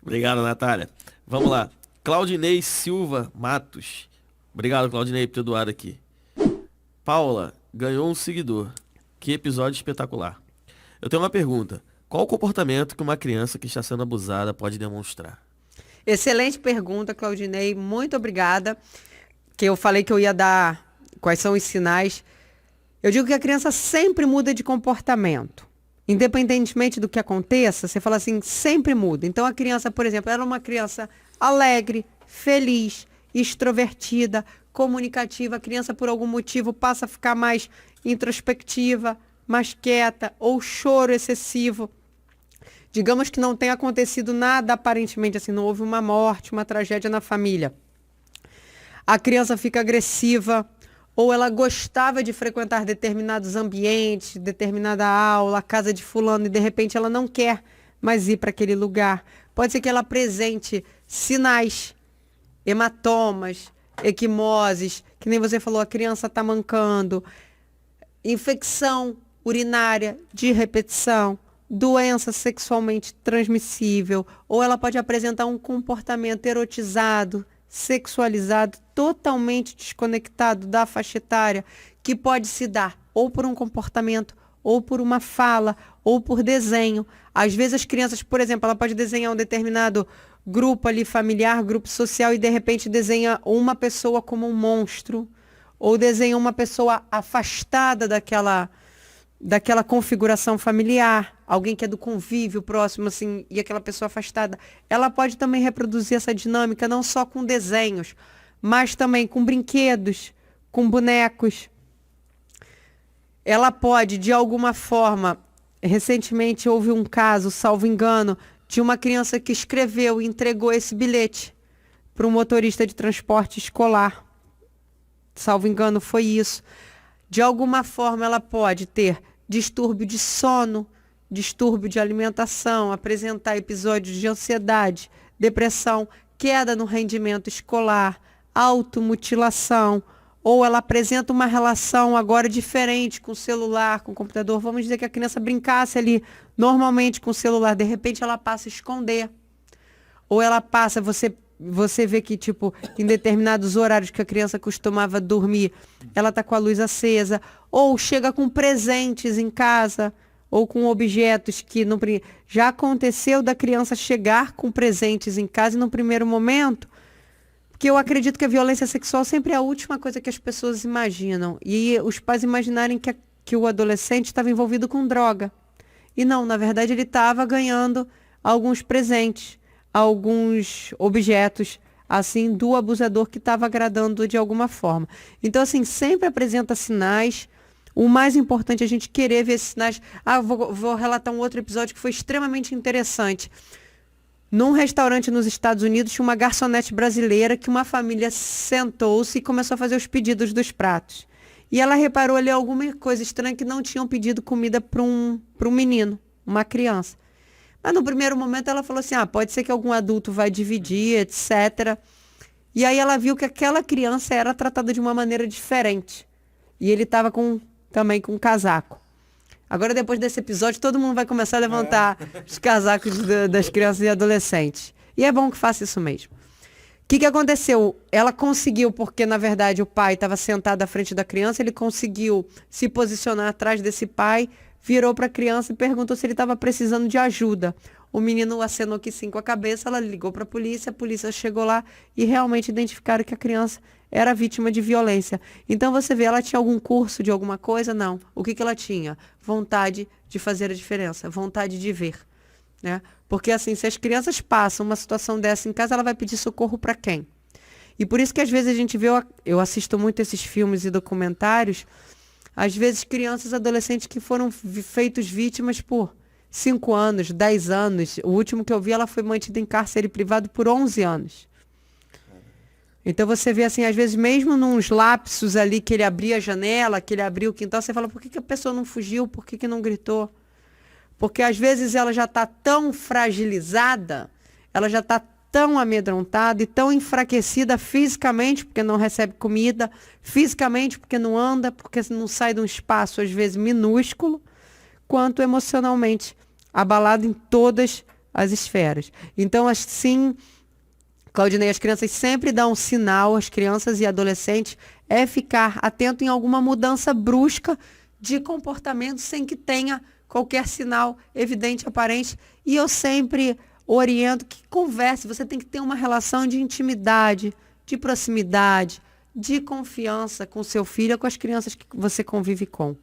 Obrigado, Natália. Vamos lá. Claudinei Silva Matos. Obrigado, Claudinei, por ter doado aqui. Paula, ganhou um seguidor. Que episódio espetacular. Eu tenho uma pergunta. Qual o comportamento que uma criança que está sendo abusada pode demonstrar? Excelente pergunta, Claudinei. Muito obrigada. Que eu falei que eu ia dar quais são os sinais. Eu digo que a criança sempre muda de comportamento. Independentemente do que aconteça, você fala assim, sempre muda. Então a criança, por exemplo, ela é uma criança alegre, feliz, extrovertida, comunicativa. A criança, por algum motivo, passa a ficar mais introspectiva, mais quieta, ou choro excessivo. Digamos que não tenha acontecido nada aparentemente assim, não houve uma morte, uma tragédia na família. A criança fica agressiva, ou ela gostava de frequentar determinados ambientes, determinada aula, a casa de fulano, e de repente ela não quer mais ir para aquele lugar. Pode ser que ela apresente sinais, hematomas, equimoses, que nem você falou, a criança está mancando, infecção urinária de repetição, doença sexualmente transmissível, ou ela pode apresentar um comportamento erotizado, sexualizado, totalmente desconectado da faixa etária, que pode se dar ou por um comportamento, ou por uma fala, ou por desenho. Às vezes as crianças, por exemplo, ela pode desenhar um determinado grupo ali familiar, grupo social, e de repente desenha uma pessoa como um monstro, ou desenha uma pessoa afastada daquela configuração familiar, alguém que é do convívio próximo, assim, e aquela pessoa afastada. Ela pode também reproduzir essa dinâmica, não só com desenhos, mas também com brinquedos, com bonecos. Ela pode, de alguma forma, recentemente houve um caso, salvo engano, de uma criança que escreveu e entregou esse bilhete para um motorista de transporte escolar. Salvo engano, foi isso. De alguma forma, ela pode ter distúrbio de sono, distúrbio de alimentação, apresentar episódios de ansiedade, depressão, queda no rendimento escolar, automutilação, ou ela apresenta uma relação agora diferente com o celular, com o computador. Vamos dizer que a criança brincasse ali normalmente com o celular, de repente ela passa a esconder. Ou ela passa, você vê que, tipo, em determinados horários que a criança costumava dormir, ela está com a luz acesa, ou chega com presentes em casa, ou com objetos que já aconteceu da criança chegar com presentes em casa e no primeiro momento, porque eu acredito que a violência sexual sempre é a última coisa que as pessoas imaginam. E os pais imaginarem que o adolescente estava envolvido com droga. E não, na verdade ele estava ganhando alguns presentes, alguns objetos, assim, do abusador que estava agradando de alguma forma. Então, assim, sempre apresenta sinais. O mais importante é a gente querer ver esses sinais. Vou relatar um outro episódio que foi extremamente interessante. Num restaurante nos Estados Unidos, tinha uma garçonete brasileira que uma família sentou-se e começou a fazer os pedidos dos pratos. E ela reparou ali alguma coisa estranha, que não tinham pedido comida para um menino, uma criança. Mas no primeiro momento ela falou assim, pode ser que algum adulto vai dividir, etc. E aí ela viu que aquela criança era tratada de uma maneira diferente. E ele estava também com um casaco. Agora, depois desse episódio, todo mundo vai começar a levantar os casacos das crianças e adolescentes. E é bom que faça isso mesmo. O que aconteceu? Ela conseguiu, porque na verdade o pai estava sentado à frente da criança, ele conseguiu se posicionar atrás desse pai, virou para a criança e perguntou se ele estava precisando de ajuda. O menino acenou que sim com a cabeça, ela ligou para a polícia chegou lá e realmente identificaram que a criança era vítima de violência. Então você vê, ela tinha algum curso de alguma coisa? Não. O que ela tinha? Vontade de fazer a diferença, vontade de ver. Né? Porque assim, se as crianças passam uma situação dessa em casa, ela vai pedir socorro para quem? E por isso que às vezes a gente vê, eu assisto muito esses filmes e documentários, às vezes crianças e adolescentes que foram feitos vítimas por 5 anos, 10 anos. O último que eu vi, ela foi mantida em cárcere privado por 11 anos. Então você vê assim, às vezes mesmo nos lapsos ali que ele abria a janela, que ele abria o quintal, você fala, por que a pessoa não fugiu? Por que não gritou? Porque às vezes ela já está tão fragilizada, ela já está tão amedrontada e tão enfraquecida fisicamente, porque não recebe comida, fisicamente porque não anda, porque não sai de um espaço às vezes minúsculo, quanto emocionalmente, abalada em todas as esferas. Então, assim, Claudinei, as crianças sempre dão um sinal, as crianças e adolescentes, é ficar atento em alguma mudança brusca de comportamento sem que tenha qualquer sinal evidente, aparente. E eu sempre oriento que converse, você tem que ter uma relação de intimidade, de proximidade, de confiança com seu filho, com as crianças que você convive com.